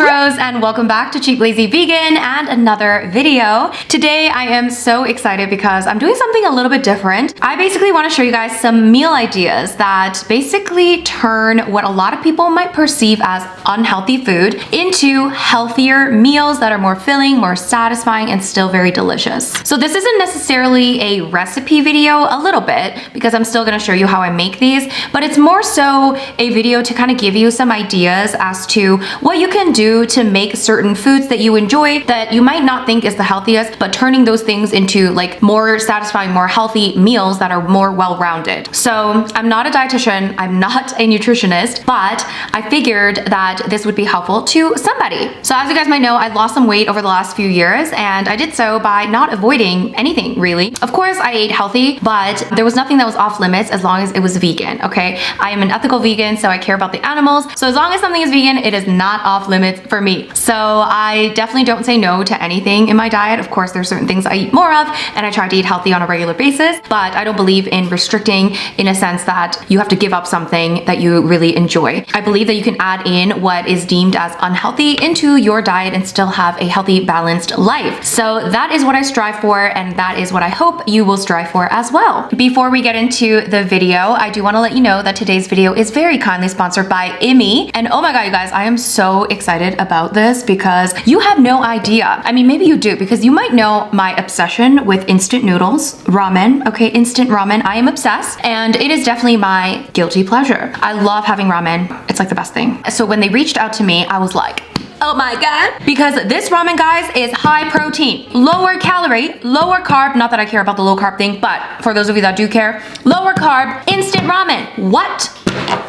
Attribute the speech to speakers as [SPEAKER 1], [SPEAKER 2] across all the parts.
[SPEAKER 1] Rose and welcome back to Cheap Lazy Vegan and another video. Today I am so excited because I'm doing something a little bit different. I basically want to show you guys some meal ideas that basically turn what a lot of people might perceive as unhealthy food into healthier meals that are more filling, more satisfying, and still very delicious. So this isn't necessarily a recipe video, a little bit, because I'm still going to show you how I make these, but it's more so a video to kind of give you some ideas as to what you can do to make certain foods that you enjoy that you might not think is the healthiest, but turning those things into like more satisfying, more healthy meals that are more well-rounded. So I'm not a dietitian, I'm not a nutritionist, but I figured that this would be helpful to somebody. So as you guys might know, I lost some weight over the last few years, and I did so by not avoiding anything really. Of course, I ate healthy, but there was nothing that was off limits as long as it was vegan, okay? I am an ethical vegan, so I care about the animals. So as long as something is vegan, it is not off limits for me. So I definitely don't say no to anything in my diet. Of course, there's certain things I eat more of, and I try to eat healthy on a regular basis, but I don't believe in restricting in a sense that you have to give up something that you really enjoy. I believe that you can add in what is deemed as unhealthy into your diet and still have a healthy, balanced life. So that is what I strive for, and that is what I hope you will strive for as well. Before we get into the video, I do want to let you know that today's video is very kindly sponsored by Immi. And oh my god, you guys, I am so excited about this because you have no idea. I mean, maybe you do, because you might know my obsession with instant noodles, ramen. Okay, instant ramen. I am obsessed, and it is definitely my guilty pleasure. I love having ramen. It's like the best thing. So when they reached out to me, I was like, oh my god, because this ramen, guys, is high protein, lower calorie, lower carb. Not that I care about the low carb thing, but for those of you that do care, lower carb, instant ramen. What?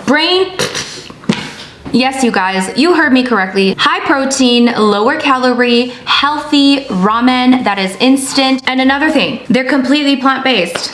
[SPEAKER 1] Brain? Yes, you guys, you heard me correctly. High protein, lower calorie, healthy ramen that is instant. And another thing, they're completely plant-based.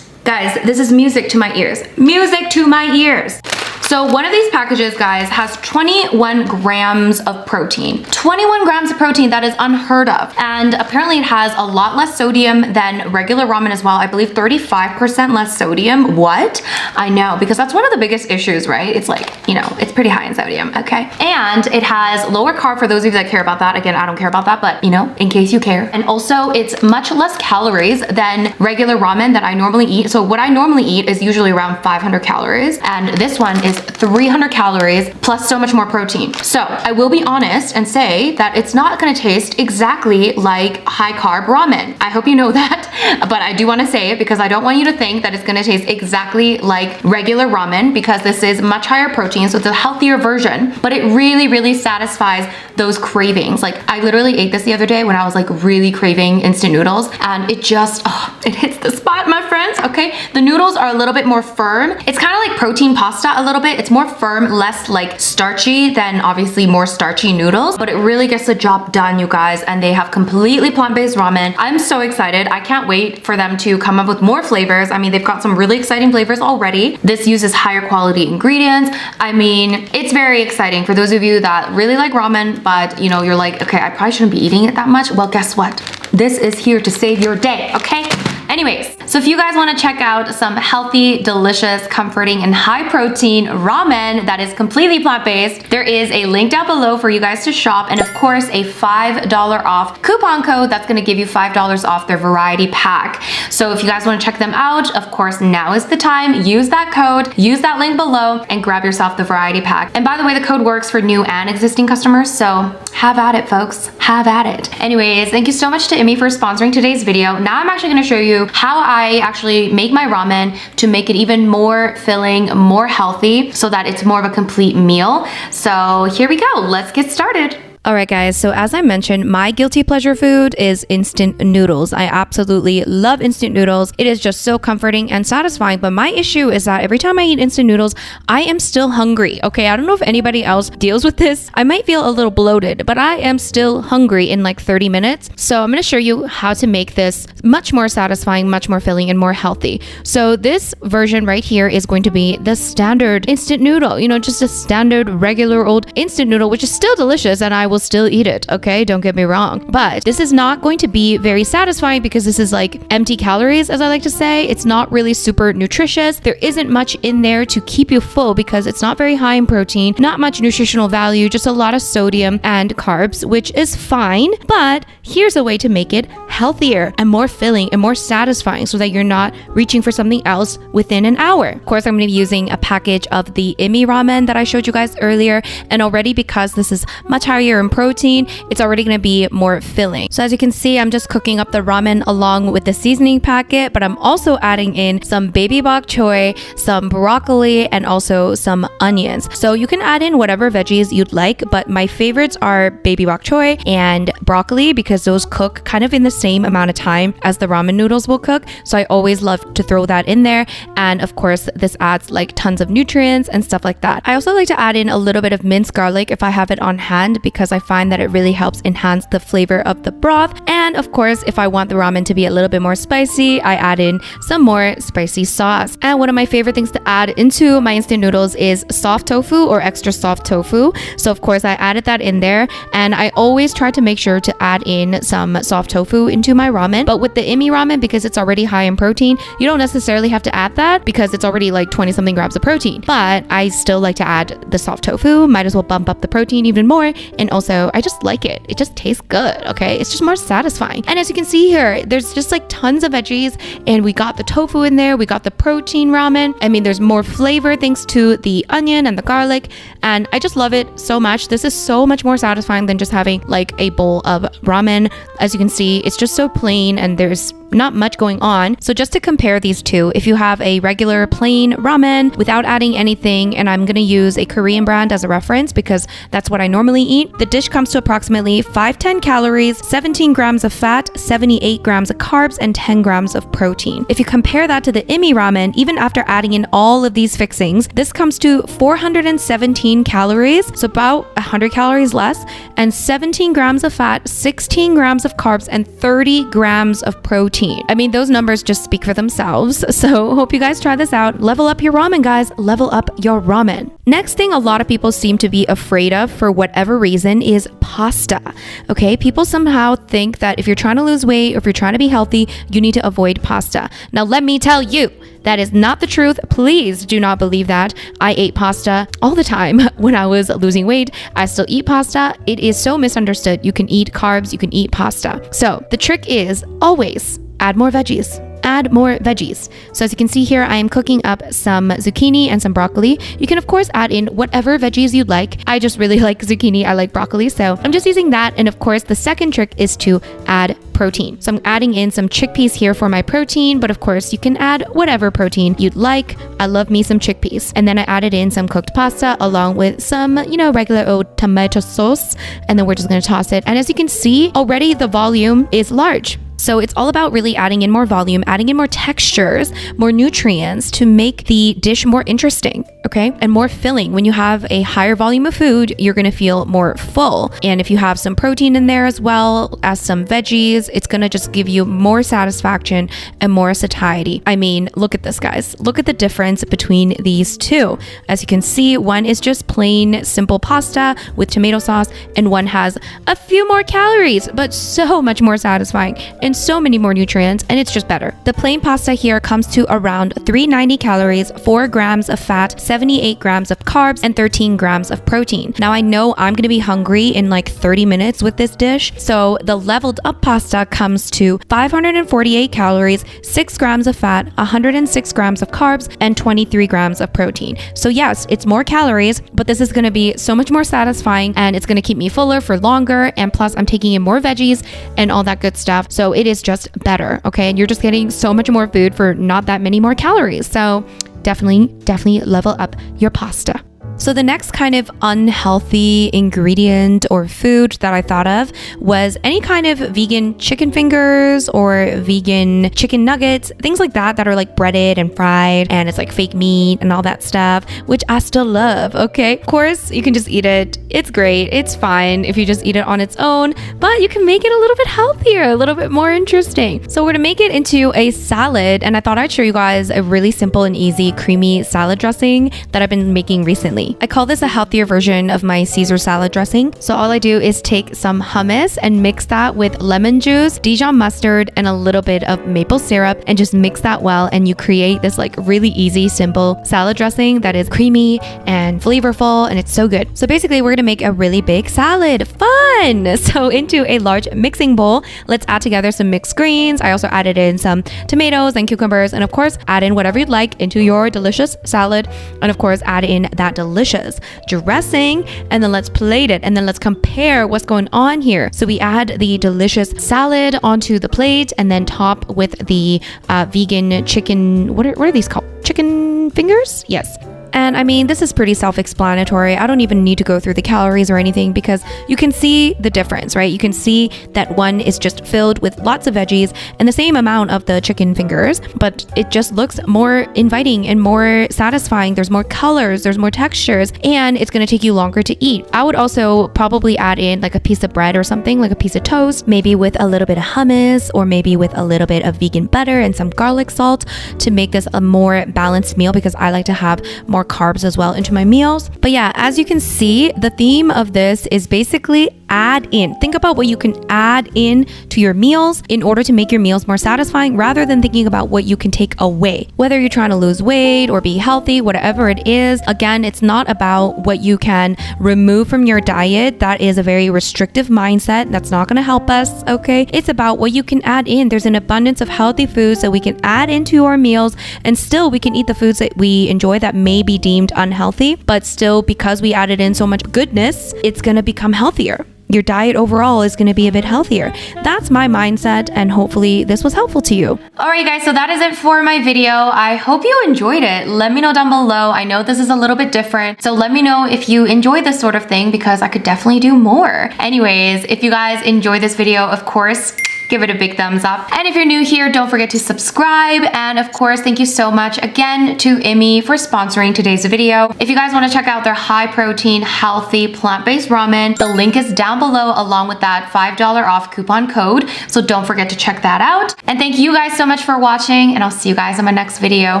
[SPEAKER 1] Guys, this is music to my ears. Music to my ears. So one of these packages, guys, has 21 grams of protein. 21 grams of protein, that is unheard of. And apparently it has a lot less sodium than regular ramen as well. I believe 35% less sodium. What? I know, because that's one of the biggest issues, right? It's like, you know, it's pretty high in sodium, okay? And it has lower carb for those of you that care about that. Again, I don't care about that, but you know, in case you care. And also it's much less calories than regular ramen that I normally eat. So what I normally eat is usually around 500 calories. And this one is 300 calories plus so much more protein. So I will be honest and say that it's not gonna taste exactly like high carb ramen. I hope you know that, but I do wanna say it because I don't want you to think that it's gonna taste exactly like regular ramen, because this is much higher protein, so it's a healthier version, but it really, really satisfies those cravings. Like I literally ate this the other day when I was like really craving instant noodles, and it just, oh, it hits the spot, my friends, okay? The noodles are a little bit more firm. It's kind of like protein pasta a little bit. It's more firm, less like starchy than obviously more starchy noodles, but it really gets the job done, you guys. And they have completely plant-based ramen. I'm so excited. I can't wait for them to come up with more flavors. I mean, they've got some really exciting flavors already. This uses higher quality ingredients. I mean, it's very exciting for those of you that really like ramen, but you know, you're like, okay, I probably shouldn't be eating it that much. Well, guess what? This is here to save your day, okay? Anyways, so if you guys want to check out some healthy, delicious, comforting, and high protein ramen that is completely plant-based, there is a link down below for you guys to shop, and of course a $5 off coupon code that's going to give you $5 off their variety pack. So if you guys want to check them out, of course now is the time. Use that code, use that link below, and grab yourself the variety pack. And by the way, the code works for new and existing customers, so have at it, folks. Have at it. Anyways, thank you so much to Immi for sponsoring today's video. Now I'm actually going to show you how I actually make my ramen to make it even more filling, more healthy, so that it's more of a complete meal. So here we go. Let's get started.
[SPEAKER 2] Alright guys, so as I mentioned, my guilty pleasure food is instant noodles. I absolutely love instant noodles. It is just so comforting and satisfying, but my issue is that every time I eat instant noodles, I am still hungry. Okay, I don't know if anybody else deals with this. I might feel a little bloated, but I am still hungry in like 30 minutes. So I'm going to show you how to make this much more satisfying, much more filling, and more healthy. So this version right here is going to be the standard instant noodle, you know, just a standard regular old instant noodle, which is still delicious, and I will still eat it, okay? Don't get me wrong. But this is not going to be very satisfying because this is like empty calories, as I like to say. It's not really super nutritious. There isn't much in there to keep you full because it's not very high in protein, not much nutritional value, just a lot of sodium and carbs, which is fine. But here's a way to make it healthier and more filling and more satisfying so that you're not reaching for something else within an hour. Of course, I'm going to be using a package of the Imi ramen that I showed you guys earlier. And already, because this is much higher in protein, it's already going to be more filling. So as you can see, I'm just cooking up the ramen along with the seasoning packet, but I'm also adding in some baby bok choy, some broccoli, and also some onions. So you can add in whatever veggies you'd like, but my favorites are baby bok choy and broccoli because those cook kind of in the same amount of time as the ramen noodles will cook. So I always love to throw that in there. And of course, this adds like tons of nutrients and stuff like that. I also like to add in a little bit of minced garlic if I have it on hand because I find that it really helps enhance the flavor of the broth. And of course, if I want the ramen to be a little bit more spicy, I add in some more spicy sauce. And one of my favorite things to add into my instant noodles is soft tofu or extra soft tofu. So of course, I added that in there, and I always try to make sure to add in some soft tofu into my ramen. But with the Imi ramen, because it's already high in protein, you don't necessarily have to add that because it's already like 20 something grams of protein. But I still like to add the soft tofu. Might as well bump up the protein even more. And also, I just like it. It just tastes good, okay? It's just more satisfying. And as you can see here, there's just like tons of veggies, and we got the tofu in there. We got the protein ramen. I mean, there's more flavor thanks to the onion and the garlic, and I just love it so much. This is so much more satisfying than just having like a bowl of ramen. As you can see, it's just so plain and there's not much going on. So just to compare these two, if you have a regular plain ramen without adding anything, and I'm gonna use a Korean brand as a reference because that's what I normally eat, the dish comes to approximately 510 calories, 17 grams of fat, 78 grams of carbs, and 10 grams of protein. If you compare that to the Imi ramen, even after adding in all of these fixings, this comes to 417 calories, so about 100 calories less, and 17 grams of fat, 16 grams of carbs, and 30 grams of protein. I mean, those numbers just speak for themselves. So hope you guys try this out. Level up your ramen, guys. Level up your ramen. Next thing a lot of people seem to be afraid of for whatever reason is pasta. Okay, people somehow think that if you're trying to lose weight or if you're trying to be healthy, you need to avoid pasta. Now, let me tell you, that is not the truth. Please do not believe that. I ate pasta all the time when I was losing weight. I still eat pasta. It is so misunderstood. You can eat carbs, you can eat pasta. So the trick is always add more veggies. Add more veggies. So as you can see here, I am cooking up some zucchini and some broccoli. You can of course add in whatever veggies you'd like. I just really like zucchini. I like broccoli, so I'm just using that. And of course, the second trick is to add protein. So I'm adding in some chickpeas here for my protein, but of course you can add whatever protein you'd like. I love me some chickpeas. And then I added in some cooked pasta along with some, regular old tomato sauce. And then we're just gonna toss it. And as you can see, already the volume is large. So it's all about really adding in more volume, adding in more textures, more nutrients to make the dish more interesting, okay? And more filling. When you have a higher volume of food, you're gonna feel more full. And if you have some protein in there as well as some veggies, it's gonna just give you more satisfaction and more satiety. I mean, look at this, guys. Look at the difference between these two. As you can see, one is just plain simple pasta with tomato sauce, and one has a few more calories, but so much more satisfying. And so many more nutrients, and it's just better. The plain pasta here comes to around 390 calories, 4 grams of fat, 78 grams of carbs, and 13 grams of protein. Now I know I'm gonna be hungry in like 30 minutes with this dish, so the leveled up pasta comes to 548 calories, 6 grams of fat, 106 grams of carbs, and 23 grams of protein. So yes, it's more calories, but this is gonna be so much more satisfying, and it's gonna keep me fuller for longer, and plus I'm taking in more veggies and all that good stuff. So it is just better, okay? And you're just getting so much more food for not that many more calories. So definitely level up your pasta. So the next kind of unhealthy ingredient or food that I thought of was any kind of vegan chicken fingers or vegan chicken nuggets, things like that are like breaded and fried and it's like fake meat and all that stuff, which I still love, okay? Of course, you can just eat it. It's great. It's fine if you just eat it on its own, but you can make it a little bit healthier, a little bit more interesting. So we're gonna make it into a salad, and I thought I'd show you guys a really simple and easy creamy salad dressing that I've been making recently. creamy. I call this a healthier version of my Caesar salad dressing. So all I do is take some hummus and mix that with lemon juice, Dijon mustard, and a little bit of maple syrup, and just mix that well, and you create this like really easy, simple salad dressing that is creamy and flavorful, and it's so good. So basically we're gonna make a really big salad. Fun! So into a large mixing bowl, let's add together some mixed greens. I also added in some tomatoes and cucumbers, and of course add in whatever you'd like into your delicious salad, and of course add in that delicious dressing, and then let's plate it, and then let's compare what's going on here. So we add the delicious salad onto the plate, and then top with the vegan chicken, what are these called? Chicken fingers? Yes. And I mean, this is pretty self-explanatory. I don't even need to go through the calories or anything because you can see the difference, right? You can see that one is just filled with lots of veggies and the same amount of the chicken fingers, but it just looks more inviting and more satisfying. There's more colors, there's more textures, and it's going to take you longer to eat. I would also probably add in like a piece of bread or something, like a piece of toast, maybe with a little bit of hummus, or maybe with a little bit of vegan butter and some garlic salt to make this a more balanced meal, because I like to have more carbs as well into my meals. But yeah, as you can see, the theme of this is basically add in. Think about what you can add in to your meals in order to make your meals more satisfying, rather than thinking about what you can take away. Whether you're trying to lose weight or be healthy, whatever it is, again, it's not about what you can remove from your diet. That is a very restrictive mindset. That's not going to help us, okay? It's about what you can add in. There's an abundance of healthy foods that we can add into our meals, and still we can eat the foods that we enjoy that may be deemed unhealthy, but still, because we added in so much goodness, it's going to become healthier. Your diet overall is going to be a bit healthier. That's my mindset, and hopefully this was helpful to you.
[SPEAKER 1] Alright guys, so that is it for my video. I hope you enjoyed it. Let me know down below. I know this is a little bit different, so let me know if you enjoy this sort of thing, because I could definitely do more. Anyways, if you guys enjoyed this video, of course, give it a big thumbs up. And if you're new here, don't forget to subscribe. And of course, thank you so much again to Imi for sponsoring today's video. If you guys want to check out their high protein, healthy, plant-based ramen, the link is down below along with that $5 off coupon code. So don't forget to check that out. And thank you guys so much for watching, and I'll see you guys in my next video.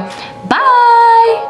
[SPEAKER 1] Bye!